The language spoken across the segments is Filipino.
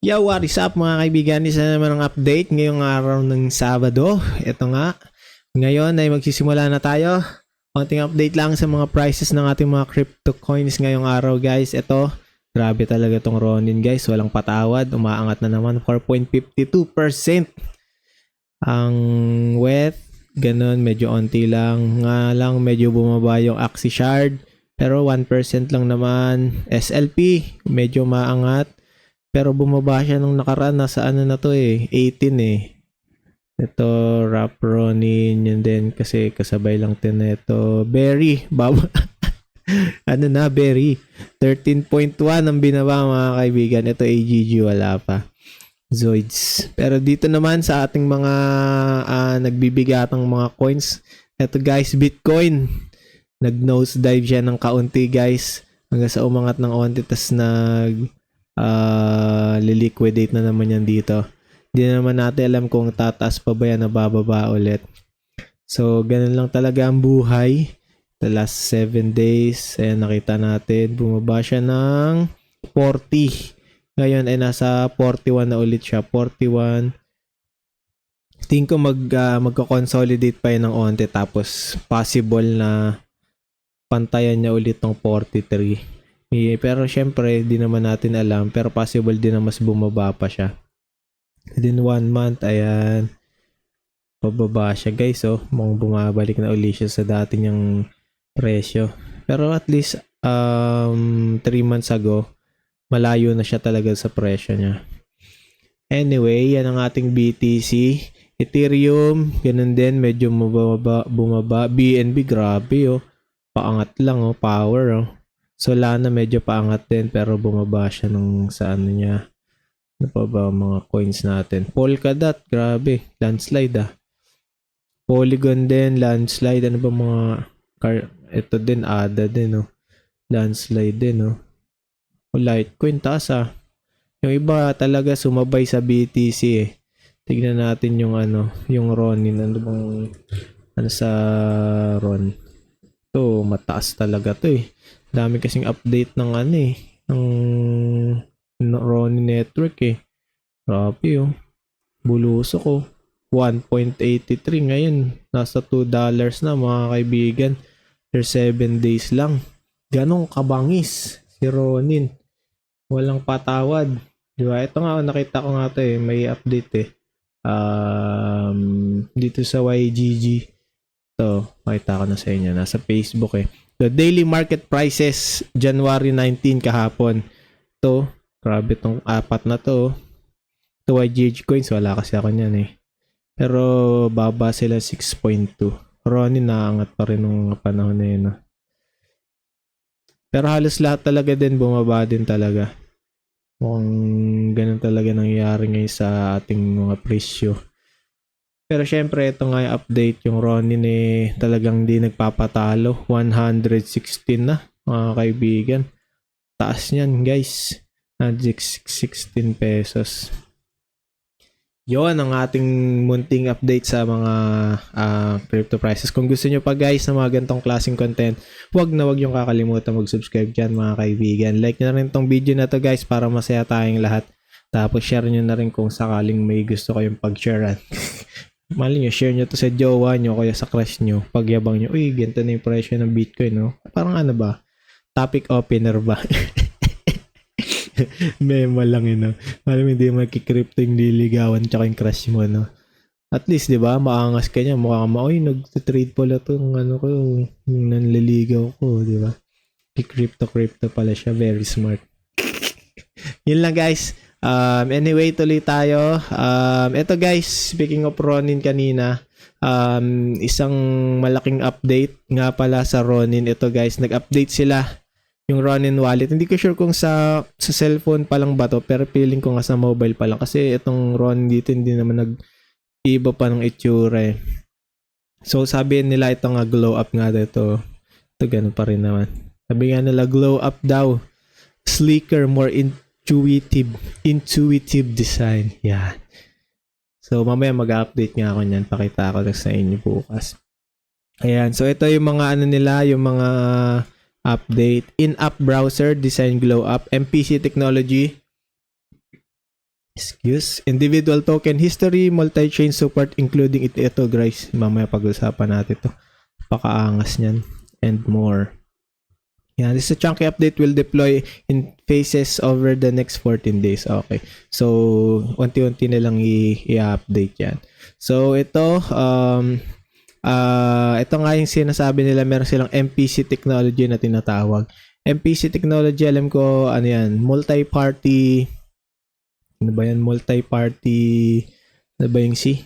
Yo, what is up mga kaibigan? Isa na naman ang update ngayong araw ng Sabado. Ito nga, ngayon ay magsisimula na tayo. Konting update lang sa mga prices ng ating mga crypto coins ngayong araw guys. Ito, grabe talaga tong Ronin guys. Walang patawad, umaangat na naman 4.52%. Ang wet, ganun, medyo onti lang. Nga lang, medyo bumaba yung Axie Shard. Pero 1% lang naman. SLP, medyo maangat. Pero bumaba siya nung nakaraan. Nasa ano na to 18 Ito, Rap Ronin. Yun din kasi kasabay lang din ito. Berry. Baba. Ano na, Berry. 13.1 ang binaba mga kaibigan. Ito AGG wala pa. Zoids. Pero dito naman sa ating mga nagbibigatang mga coins. Ito guys, Bitcoin. Nag-nosedive siya ng kaunti guys. Hanggang sa umangat ng onti. Tas liliquidate na naman yan dito. Hindi na naman natin alam kung tataas pa ba yan na bababa ulit. So, ganun lang talaga ang buhay. The last 7 days, ayan, nakita natin, bumaba siya ng 40. Ngayon ay nasa 41 na ulit siya. 41. Tingin ko magko-consolidate pa yun ng onte tapos possible na pantayan niya ulit ng 43. Pero syempre, di naman natin alam. Pero possible din na mas bumaba pa siya. Within 1 month, ayan. Pababa siya guys. Mukhang bumabalik na ulit siya sa dati niyang presyo. Pero at least 3 months ago, malayo na siya talaga sa presyo niya. Anyway, yan ang ating BTC. Ethereum, ganun din. Medyo bumaba. BNB, grabe Paangat lang power Solana medyo paangat din pero bumaba siya nung sa ano niya. Ano pa ba mga coins natin? Polkadot, grabe. Landslide Polygon din, landslide. Ano ba mga ito din, ADA din Landslide din Litecoin, taas Yung iba talaga sumabay sa BTC Tignan natin yung yung Ronin. Ano bang sa Ron? Ito, mataas talaga to Dami kasing update ng ng Ronin network Grabe Bulusok 1.83 ngayon. Nasa $2 na mga kaibigan. For 7 days lang. Ganong kabangis si Ronin. Walang patawad. Diba? Ito nga, nakita ko nga to may update dito sa YGG. Ito, makita ko na sa inyo. Nasa Facebook The daily market prices, January 19 kahapon. Ito, grabe tong apat na to. Ito YGH coins, wala kasi ako niyan Pero baba sila 6.2. Ronin naangat pa rin nung panahon na yun. Pero halos lahat talaga din bumaba din talaga. Mukhang ganun talaga nangyayari ngayon sa ating mga presyo. Pero syempre, ito nga yung update. Yung Ronin talagang di nagpapatalo. 116 na, mga kaibigan. Taas niyan, guys. 16 pesos. Yon ang ating munting update sa mga crypto prices. Kung gusto nyo pa guys ng mga ganitong klaseng content, wag yung kakalimutan mag-subscribe dyan mga kaibigan. Like nyo na rin tong video na to guys para masaya tayong lahat. Tapos share nyo na rin kung sakaling may gusto kayong pag-sharean. Mali nyo, share nyo to sa jowa nyo kaya sa crush nyo. Pagyabang nyo, uy, ganito na yung presyo ng Bitcoin, Parang ano ba? Topic opener ba? Memo lang Alam mo, hindi makikrypto yung liligawan tsaka yung crush mo, At least, di ba, maangas ka niya. Mukha ka nag-trade pala to ng yung nanliligaw ko, di ba? Crypto pala siya. Very smart. Yun lang, guys. Anyway, tuloy tayo. Ito guys, speaking of Ronin kanina, isang malaking update nga pala sa Ronin. Ito guys, nag-update sila yung Ronin wallet. Hindi ko sure kung sa cellphone pa lang ba to, pero feeling ko nga sa mobile pa lang. Kasi itong Ronin dito hindi naman nag-iba pa ng itsura So sabi nila ito nga glow up nga dito. Ito ganun pa rin naman. Sabi nga nila glow up daw. Sleeker, more intuitive design. Yeah. So mamaya mag-update nga ako niyan. Pakita ko na sa inyo bukas. Ayan. So ito yung mga nila, yung mga update. In-app browser, design glow up. MPC technology. Excuse. Individual token history, multi-chain support including ito guys. Mamaya pag-usapan natin to. Pakaangas niyan. And more. Yeah, this is a chunky update will deploy in phases over the next 14 days. Okay. So, unti-unti na lang i-update yan. So, ito, ito nga yung sinasabi nila, meron silang MPC technology na tinatawag. MPC technology, alam ko, ano yan, multi-party, ano ba yan, multi-party, ano ba yung C?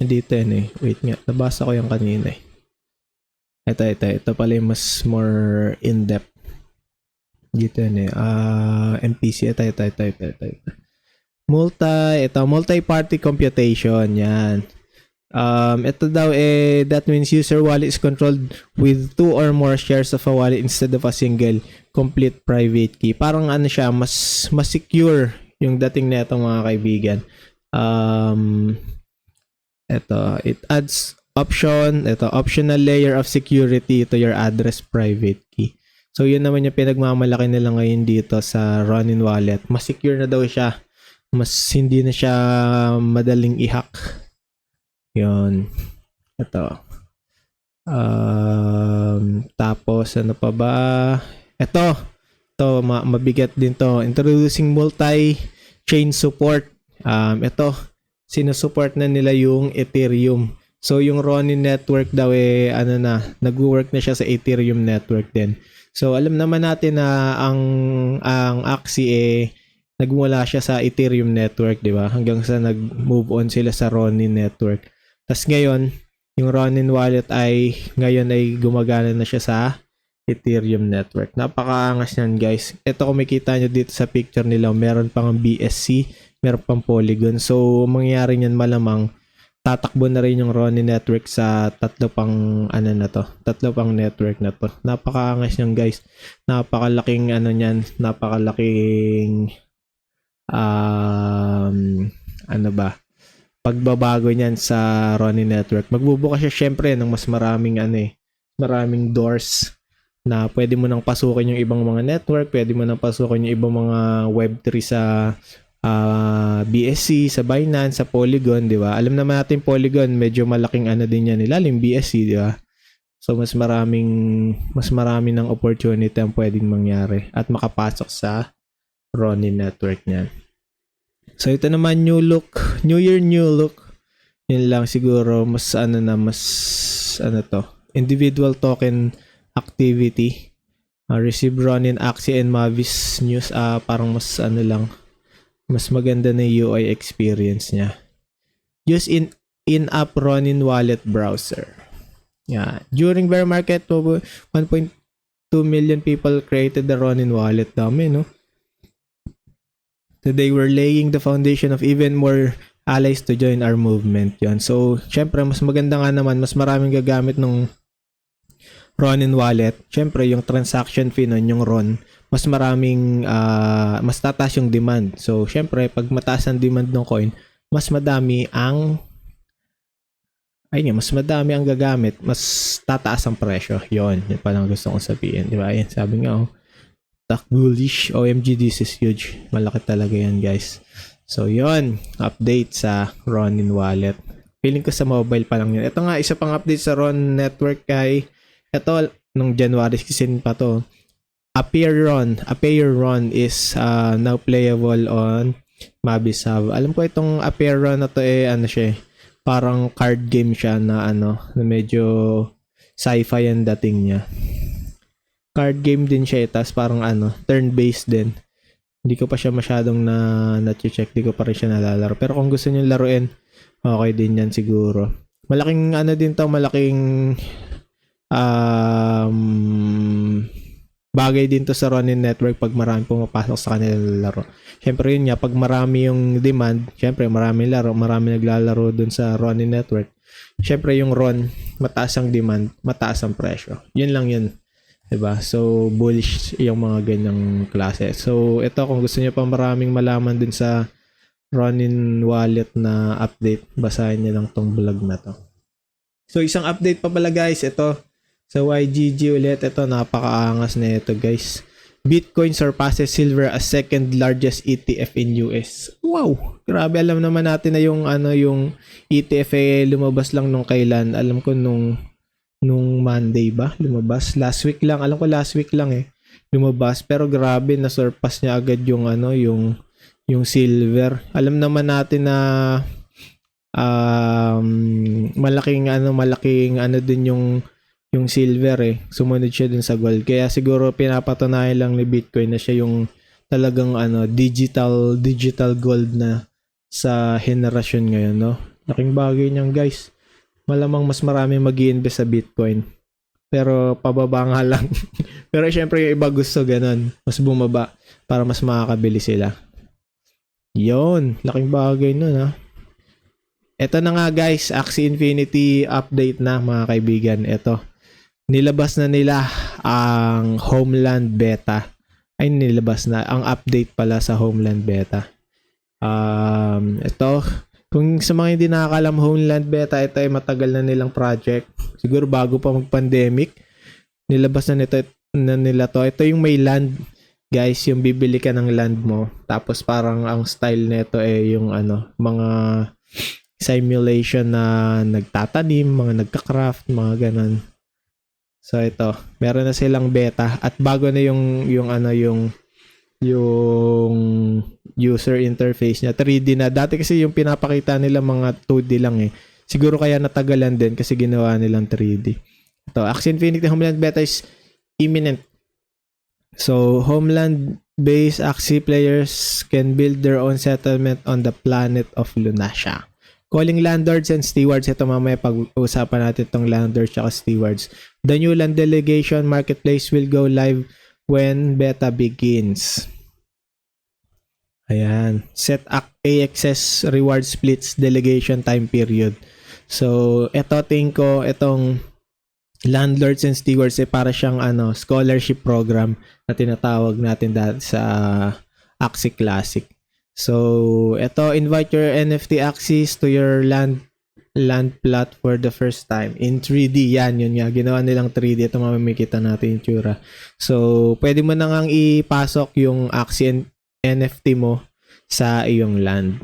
Dito yan eh. Wait nga, nabasa ko yung kanina eh. Ito pala yung mas more in-depth. Dito yan eh. MPC, ito. Multi-party computation, yan. Ito daw that means user wallet is controlled with 2 or more shares of a wallet instead of a single complete private key. Parang ano siya, mas secure yung dating nito mga kaibigan. It adds optional layer of security to your address private key. So yun naman yung pinagmamalaki nila ngayon dito sa Ronin Wallet. Mas secure na daw siya. Mas hindi na siya madaling i-hack. Yun. Ito. Tapos ano pa ba? Ito mabigat din to. Introducing multi-chain support. Ito sinusupport na nila yung Ethereum. So yung Ronin network daw nag-work na siya sa Ethereum network din. So alam naman natin na ang Axie nagmula siya sa Ethereum network, 'di ba? Hanggang sa nag-move on sila sa Ronin network. Tas ngayon, yung Ronin wallet ngayon ay gumagana na siya sa Ethereum network. Napakaangas niyan, guys. Ito kung makita nyo dito sa picture nila, meron pang BSC, meron pang Polygon. So mangyayari niyan malamang tatakbo na rin yung Ronin network sa tatlo pang network na to. Napakaangas niyan, guys. Napakalaking pagbabago niyan sa Ronin network. Magbubukas siya syempre ng mas maraming doors na pwede mo nang pasukin yung ibang mga network, pwede mo nang pasukin yung ibang mga web3 sa BSC, sa Binance, sa Polygon, di ba? Alam naman natin Polygon, medyo malaking din yan, ilalim BSC, di ba? So mas marami ng opportunity ang pwedeng mangyari at makapasok sa Ronin network niyan. So ito naman New Year, new look. Yun lang siguro individual token activity. Receive Ronin Axie and Mavis news, parang mas maganda na yung UI experience niya. Use in-app Ronin wallet browser. Yeah. During bear market, 1.2 million people created the Ronin wallet. Dami, no? Today we're laying the foundation of even more allies to join our movement. Yan. So, syempre, mas maganda nga naman, mas maraming gagamit ng Ronin wallet. Syempre, yung transaction fee nun, yung RON, mas tataas yung demand. So, syempre, pag mataas ang demand ng coin, mas madami ang gagamit, mas tataas ang presyo. Yun palang gusto kong sabihin. Di ba? Yan, sabi nga, stock bullish. OMG, this is huge. Malaki talaga yan, guys. So, yun. Update sa Ronin wallet. Feeling ko sa mobile pa lang yun. Ito nga, isa pang update sa Ronin network kay ito, nung January 16 pa to. Appear Ron is now playable on Mavis Hub. Alam ko itong Appear Ron na to parang card game siya na medyo sci-fi ang dating niya. Card game din siya, tas parang turn-based din. Hindi ko pa siya masyadong na-check, hindi ko pa rin siya nalalaro. Pero kung gusto niyo laruin, okay din yan siguro. Malaking malaking bagay din to sa Ronin network pag marami pumapasok sa kanilang laro. Syempre yun nga, pag marami yung demand, syempre marami naglalaro dun sa Ronin network. Syempre yung RON, mataas ang demand, mataas ang presyo. Yun lang yun. Diba? So bullish yung mga ganyang klase. So ito, kung gusto niyo pa maraming malaman dun sa Ronin wallet na update, basahin niyo lang tong vlog na to. So isang update pa pala, guys, ito sa YGG ulit. Ito, napakaangas na ito, guys. Bitcoin surpasses silver as second largest ETF in US. Wow, grabe, alam naman natin na yung yung ETF lumabas lang nung kailan. Alam ko nung Monday ba lumabas? Last week lang. Alam ko last week lang lumabas, pero grabe na surpass niya agad yung yung silver. Alam naman natin na malaking din yung silver sumunod siya dun sa gold, kaya siguro pinapatunayan lang ni Bitcoin na siya yung talagang digital gold na sa henerasyon ngayon, no? Laking bagay niyan, guys. Malamang mas marami mag-i-invest sa Bitcoin, pero pababa nga lang. Pero syempre yung iba gusto ganun, mas bumaba para mas makakabili sila. Yon, laking bagay nun, ha. Ito na nga, guys, Axie Infinity update na, mga kaibigan. Ito, nilabas na nila ang Homeland Beta. Ay, nilabas na ang update pala sa Homeland Beta. Ito, kung sa mga hindi nakakalam, Homeland Beta, ito ay matagal na nilang project. Siguro bago pa mag-pandemic, nilabas na nila to. Ito yung may land, guys, yung bibili ka ng land mo. Tapos parang ang style nito yung mga simulation na nagtatanim, mga nagka-craft, mga ganun. So ito, meron na silang beta at bago na yung user interface niya, 3D na. Dati kasi yung pinapakita nila mga 2D lang Siguro kaya natagalan din kasi ginawa nilang 3D. Ito, Axie Infinity Homeland Beta is imminent. So, Homeland-based Axie players can build their own settlement on the planet of Lunasia. Calling landlords and stewards. Ito mamaya pag-usapan natin itong landlords at stewards. The new land delegation marketplace will go live when beta begins. Ayan. Set AXS reward splits delegation time period. So, ito tingin ko, itong landlords and stewards para siyang scholarship program na tinatawag natin dati sa Axie Classic. So, ito, invite your NFT Axies to your land plot for the first time in 3D. Yan, yun nga. Ginawa nilang 3D. Ito mamamikita natin yung tsura. So, pwede mo na ngang ipasok yung Axie NFT mo sa iyong land.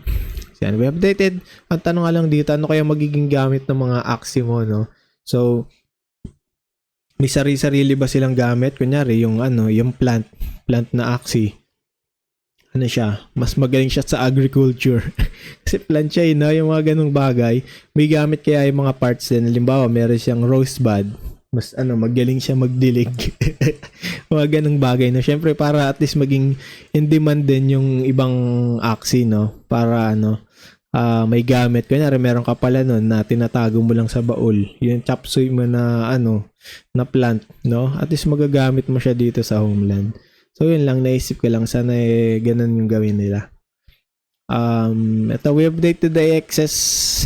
Yan, we updated. Ang tanong nga lang dito, ano kaya magiging gamit ng mga Axie mo, no? So, may sarili ba silang gamit? Kunyari, yung yung plant na Axie. Siya, mas magaling siya sa agriculture. Kasi plant siya, yung mga ganung bagay. May gamit kaya yung mga parts din. Halimbawa, meron siyang rosebud. Mas magaling siya magdilig. Mga ganung bagay, no? Syempre, para at least maging in demand din yung ibang Axie, no? Para may gamit. Kunyari, meron ka pala nun na tinatago mo lang sa baul. Yung chop suey mo na na plant, no? At least magagamit mo siya dito sa Homeland. So, yun lang, naisip ko lang, sana ganun yung gawin nila. Ito, we updated the access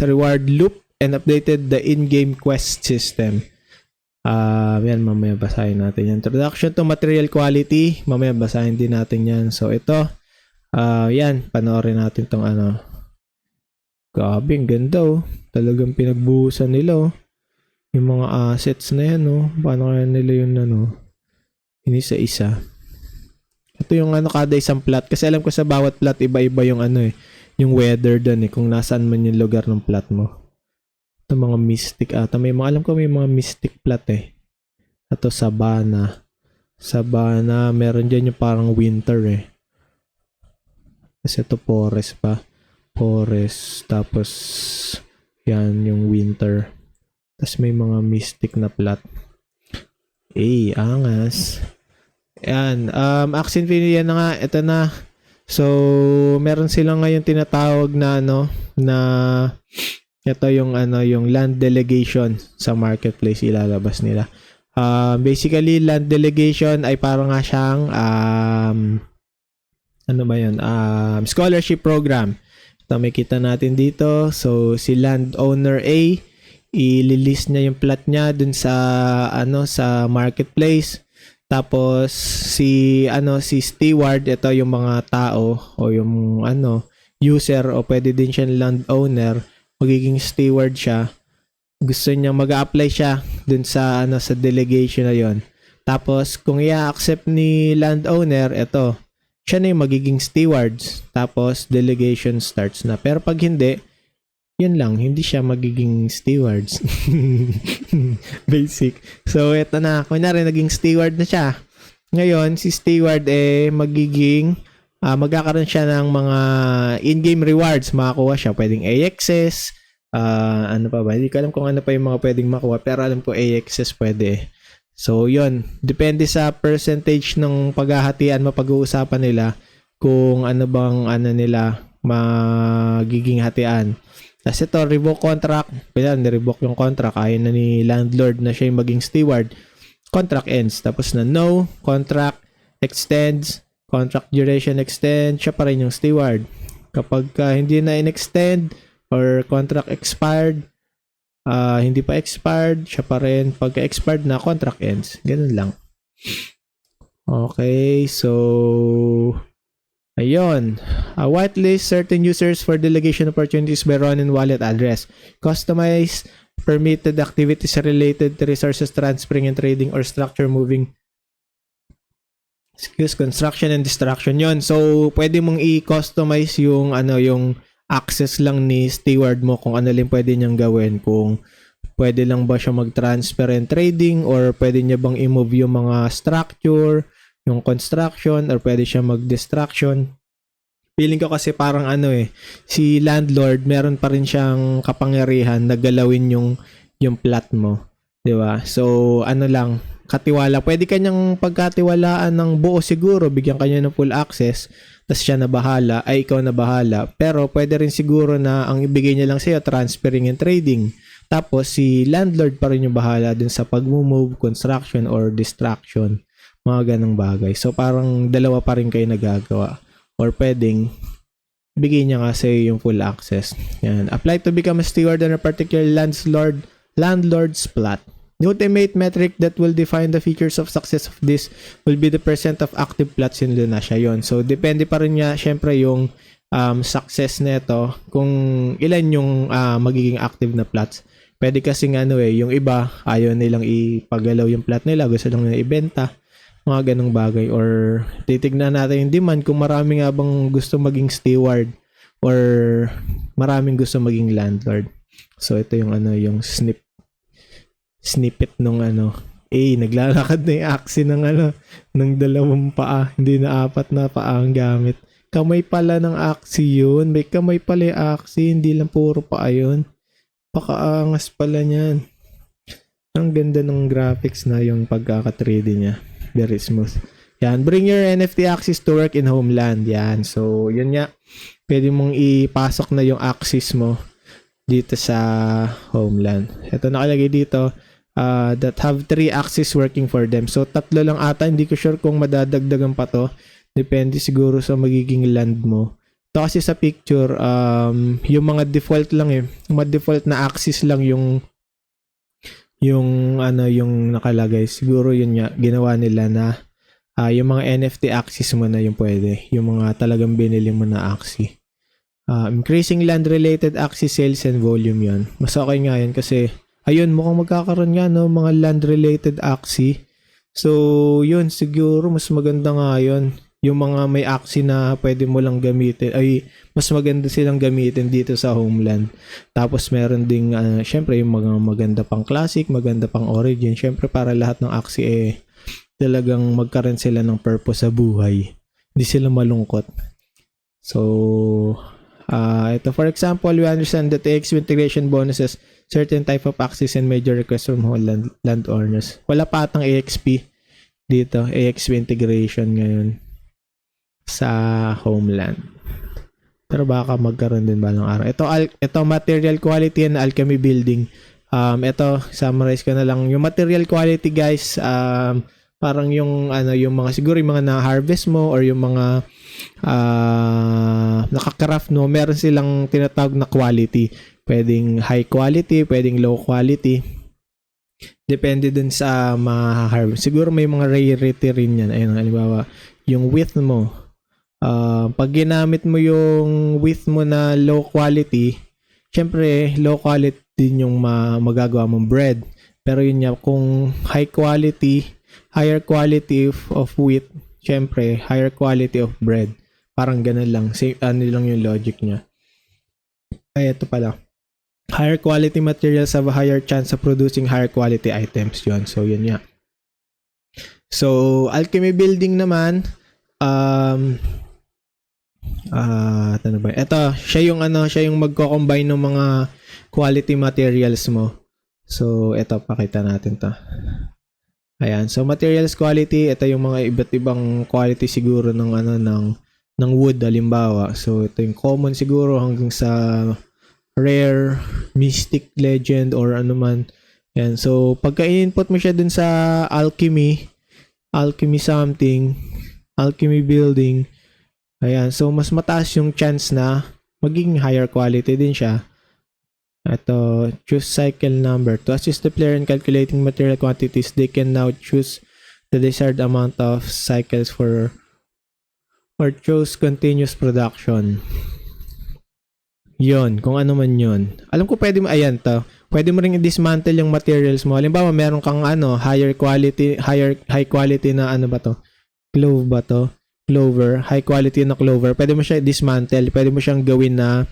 reward loop and updated the in-game quest system. Yan, mamaya basahin natin yan. Introduction to material quality, mamaya basahin din natin yan. So, ito, yan, panoorin natin tong Grabe, ang ganda, talagang pinagbuhusan nila, yung mga assets na yan, paano kaya nila yun, inisa-isa. Ito yung kada isang plot. Kasi alam ko sa bawat plot, iba-iba yung yung weather doon kung nasaan man yung lugar ng plot mo. Ito mga mystic ata. Alam ko may mga mystic plot Ito Savannah. Savannah, meron dyan yung parang winter Kasi ito forest pa. Forest. Tapos, yan yung winter. Tapos may mga mystic na plot. Angas. Yan, Axie Infinity yan na nga, ito na. So, meron silang ngayon tinatawag na na ito yung yung land delegation sa marketplace ilalabas nila. Basically, land delegation ay parang nga siyang scholarship program. Ito makita natin dito. So, si landowner A, i-list niya yung plot niya dun sa sa marketplace. Tapos si steward, ito yung mga tao o yung user o pwede din siya landowner, magiging steward siya. Gusto niya mag-apply siya dun sa sa delegation na yon. Tapos, kung i-accept ni landowner, ito, siya na yung magiging stewards. Tapos, delegation starts na. Pero pag hindi, yun lang, hindi siya magiging stewards. Basic. So, ito na. Kunyari, naging steward na siya. Ngayon, si steward magiging magkakaroon siya ng mga in-game rewards. Makakuha siya. Pwedeng AXS. Ano pa ba? Hindi ko alam kung ano pa yung mga pwedeng makuha. Pero alam ko AXS pwede. So, yun. Depende sa percentage ng paghahatian, mapag-uusapan nila kung ano bang nila magiging hatian. Tapos ito, revoke contract. Kaya nirevoke yung contract. Ayaw na ni landlord na siya yung maging steward. Contract ends. Tapos na no, contract extends, contract duration extends, siya pa rin yung steward. Kapag hindi na in-extend or contract expired, hindi pa expired, siya pa rin. Pagka expired na, contract ends. Ganun lang. Okay, so ayun. Whitelist certain users for delegation opportunities by Ronin wallet address. Customize permitted activities related to resources transferring and trading or structure moving. Construction and destruction yon. So, pwede mong i-customize yung yung access lang ni steward mo kung ano lang pwede niyang gawin. Kung pwede lang ba siya mag-transfer and trading or pwede niya bang i-move yung mga structure, yung construction, or pwede siya mag-destruction. Feeling ko kasi parang si landlord meron pa rin siyang kapangyarihan na galawin yung plot mo, 'di ba? So lang, katiwala. Pwede kanyang pagkatiwalaan ng buo siguro, bigyan kanya ng full access, tapos siya na bahala, ikaw na bahala. Pero pwede rin siguro na ang ibigay niya lang sa'yo transferring and trading. Tapos si landlord pa rin yung bahala dun sa pag-move, construction or destruction, mga ganong bagay. So parang dalawa pa rin kayo nagagawa. Or pwedeng bigay niya nga sa'yo yung full access. Yan. Apply to become a steward on a particular landlord's plot. The ultimate metric that will define the features of success of this will be the percent of active plots in Lunassia. Yon. So, depende pa rin niya, syempre, yung success nito kung ilan yung magiging active na plots. Pwede kasing yung iba, ayaw nilang ipagalaw yung plot nila, gusto lang nila ibenta. Mga ganong bagay, or titignan natin yung demand kung marami nga bang gusto maging steward or maraming gusto maging landlord. So ito yung yung snippet nung naglalakad na yung axis ng dalawang paa, hindi na 4 na paa ang gamit. Kamay pala ng axis yun, may kamay pala yung axis, hindi lang puro paa yun. Pakaangas pala niyan. Ang ganda ng graphics na yung pagkaka-3D niya. Very smooth. Yan. Bring your NFT axis to work in Homeland. Yan. So, yun nga. Pwede mong ipasok na yung axis mo dito sa Homeland. Ito nakalagay dito. That have 3 axis working for them. So, 3 lang ata. Hindi ko sure kung madadagdagan pa to. Depende siguro sa magiging land mo. Ito kasi sa picture, yung mga default lang yung mga default na axis lang yung nakalagay. Siguro yun nga, ginawa nila na yung mga NFT axis mo na yung pwede. Yung mga talagang binili mo na axis. Increasing land-related axis sales and volume yun. Mas okay nga yun kasi, ayun, mukhang magkakaroon nga mga land-related axis. So, yun, siguro mas maganda nga yun. Yung mga may axis na pwede mo lang gamitin, ay mas maganda silang gamitin dito sa Homeland. Tapos meron ding syempre yung mga maganda pang classic, maganda pang origin. Syempre para lahat ng axis talagang magkaroon sila ng purpose sa buhay. Hindi sila malungkot. So ito for example, we understand that the EXP integration bonuses certain type of axis and major requests from Homeland landowners. Wala pa atang EXP dito, EXP integration ngayon sa Homeland. Pero baka magkaroon din balang araw. Ito material quality and alchemy building. Ito summarize ko na lang. Yung material quality guys, parang yung yung mga siguro yung mga na-harvest mo or yung mga naka-craft mo, meron silang tinatawag na quality. Pwedeng high quality, pwedeng low quality. Depende dun sa ma-harvest. Siguro may mga rarity rin yan. Ayun, halimbawa, yung width mo. Pag ginamit mo yung width mo na low quality, syempre low quality din yung magagawa mong bread. Pero yun nga, kung high quality higher quality of wheat, syempre, higher quality of bread. Parang ganun lang. Same, ano lang yung logic niya. Ay, ito pala. Higher quality materials have a higher chance of producing higher quality items. Yun. So, yun nga. So, alchemy building naman, ano ba? Ito, siya yung magko-combine ng mga quality materials mo. So, ito, pakita natin to. Ayan. So, materials quality, ito yung mga iba't ibang quality siguro ng wood, halimbawa. So, ito yung common siguro hanggang sa rare, mystic, legend, or ano man. Ayan. So, pagka input mo siya dun sa alchemy something, alchemy building, ayan. So, mas mataas yung chance na magiging higher quality din siya. Ito, choose cycle number. To assist the player in calculating material quantities, they can now choose the desired amount of cycles or choose continuous production. Yon, kung ano man yon. Alam ko pwede mo, ayan to. Pwede mo ring i-dismantle yung materials mo. Halimbawa, meron kang high quality na ano ba to? Clove ba to? Clover, high quality na clover. Pwede mo siya i-dismantle. Pwede mo siyang gawin na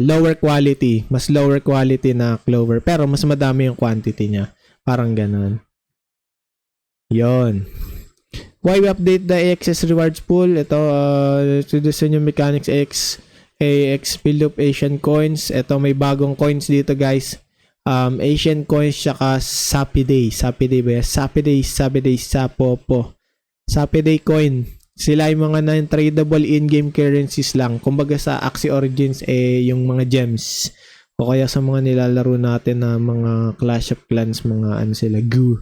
lower quality, mas lower quality na clover, pero mas madami yung quantity niya. Parang ganun. Yon. Why we update the AXS rewards pool? Ito, to the new mechanics AX build up Asian coins. Ito, may bagong coins dito, guys. Asian coins tsaka Sapiday. Sapiday ba yan? Sapiday, Sapopo. Sapiday coin. Sila yung mga non-tradable in-game currencies lang. Kumbaga sa Axie Origins, yung mga gems. O kaya sa mga nilalaro natin na mga Clash of Clans, mga ano sila, goo.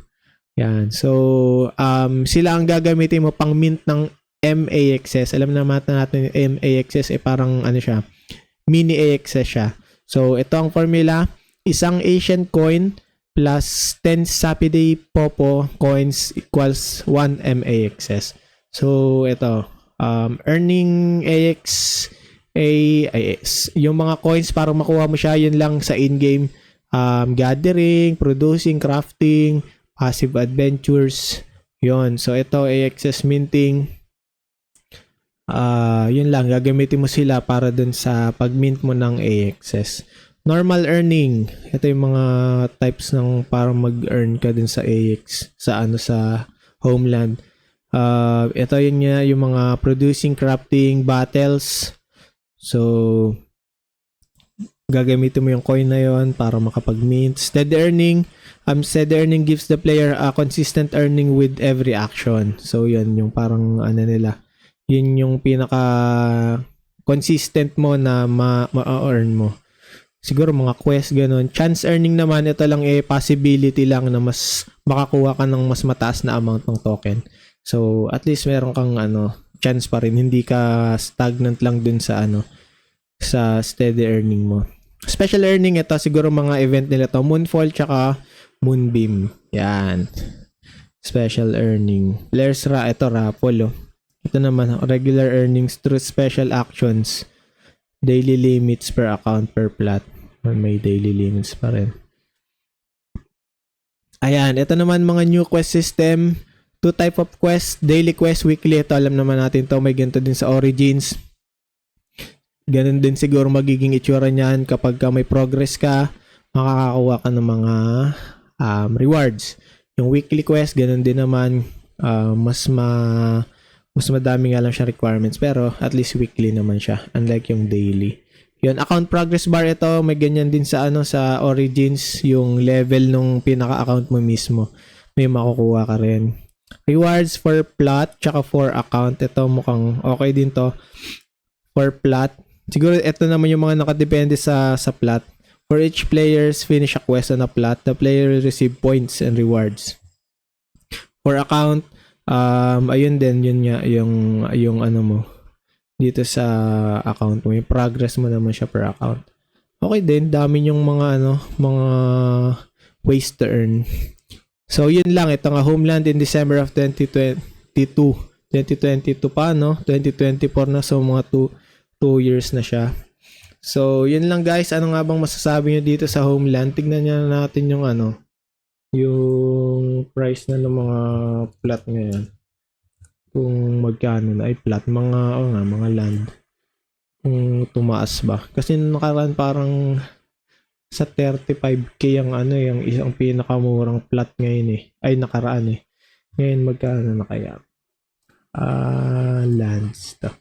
Yan. So, sila ang gagamitin mo pang mint ng MAXS. Alam naman natin yung MAXS, parang ano siya, mini AXS siya. So, ito ang formula. Isang Asian coin plus 10 Sapiday Popo coins equals 1 MAXS. So, ito, earning yung mga coins para makuha mo siya, yun lang sa in-game gathering, producing, crafting, passive adventures, yun. So, ito, AXS minting, yun lang, gagamitin mo sila para dun sa pag-mint mo ng AXS. Normal earning, ito yung mga types ng para mag-earn ka dun sa AX, sa Homeland. Ito yun nga, yung mga producing, crafting, battles. So, gagamitin mo yung coin na yon para makapag-mint. Steady earning. Steady earning gives the player a consistent earning with every action. So, yun yung parang nila. Yun yung pinaka consistent mo na ma-earn mo. Siguro mga quest, ganun. Chance earning naman, ito lang possibility lang na mas makakuha ka ng mas mataas na amount ng token. So, at least meron kang chance pa rin. Hindi ka stagnant lang dun sa sa steady earning mo. Special earning, ito siguro mga event nila to. Moonfall tsaka Moonbeam. Yan. Special earning. Players ito raffle. Ito naman, regular earnings through special actions. Daily limits per account per plat. May daily limits pa rin. Ayan, ito naman mga new quest system. 2 type of quest, daily quest, weekly. Ito alam naman natin to, may ganito din sa Origins. Ganun din siguro magiging itsura niyan kapag may progress ka, makakakuha ka ng mga rewards. Yung weekly quest, ganun din naman, mas madami nga lang siya requirements, pero at least weekly naman siya, unlike yung daily. Yun, account progress bar, ito may ganyan din sa sa Origins, yung level nung pinaka-account mo mismo, may makukuha ka rin. Rewards for plot tsaka for account. Ito mukhang okay din to. For plot. Siguro ito naman yung mga nakadepende sa plot. For each players finish a quest on a plot, the player will receive points and rewards. For account, ayun din, yun nga, yung mo. Dito sa account mo. Yung progress mo naman siya per account. Okay din, dami yung mga mga ways to earn. So, yun lang. Ito nga, Homeland in December of 2022. 2022 pa, 2024 na. So, mga 2 years na siya. So, yun lang guys. Ano nga bang masasabi nyo dito sa Homeland? Tignan nyo natin yung yung price na ng mga plot ngayon. Kung magkano na ay plot, mga land. Kung tumaas ba. Kasi nung nakaraan parang sa 35k ang yung isang pinakamurang plot ngayon eh. Ay nakaraan eh. Ngayon magkano na kaya? Lands to.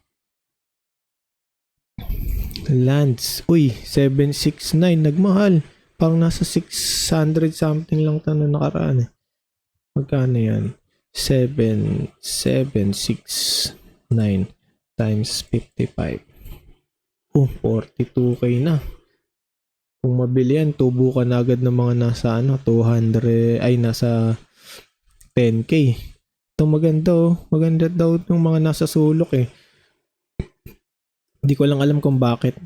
Lands. Uy, 769 nagmahal. Parang nasa 600 something lang to na nakaraan eh. Magkano yan? 7,769 times 55. 42k na. Kung mabili yan, tubo ka na agad ng mga nasa 200, ay nasa 10k. Ito maganda oh. Maganda daw yung mga nasa sulok eh. Hindi ko lang alam kung bakit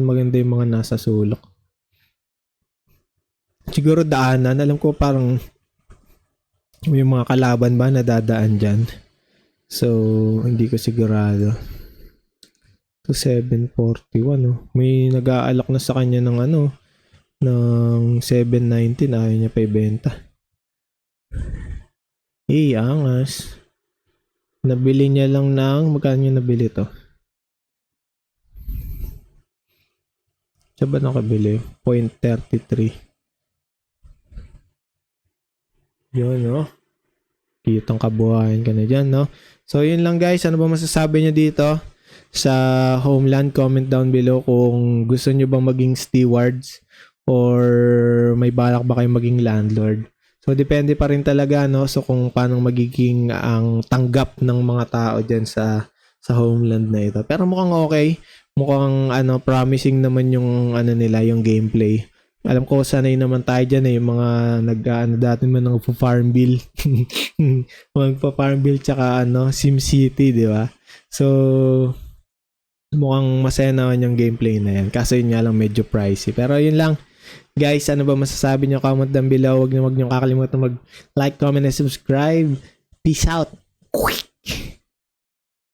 maganda yung mga nasa sulok. Siguro daanan, alam ko parang may mga kalaban ba na dadaan dyan. So, hindi ko sigurado. To 741 oh. May nag-aalok na sa kanya ng ng 719, ayaw niya pa ibenta. Angas. Nabili niya lang ng, magkano niya nabili to? Siya ba nakabili? 0.33. Yun, no? Kitang kabuhayan ka na dyan, no? So, yun lang guys. Ano ba masasabi nyo dito sa Homeland? Comment down below kung gusto nyo bang maging stewards or may balak ba kayong maging landlord. So, depende pa rin talaga, no? So, kung paano magiging ang tanggap ng mga tao dyan sa Homeland na ito. Pero mukhang okay. Mukhang, promising naman yung, nila, yung gameplay. Alam ko sanay naman tayo dyan eh, yung mga dati man nagpo-farm bill. Magpa-farm bill tsaka SimCity, di ba? So, mukhang masaya naman yung gameplay na yan. Kaso yun nga lang medyo pricey. Pero yun lang. Guys, ano ba masasabi nyo? Comment down below. Huwag nyo kakalimutan mag-like, comment, and subscribe. Peace out.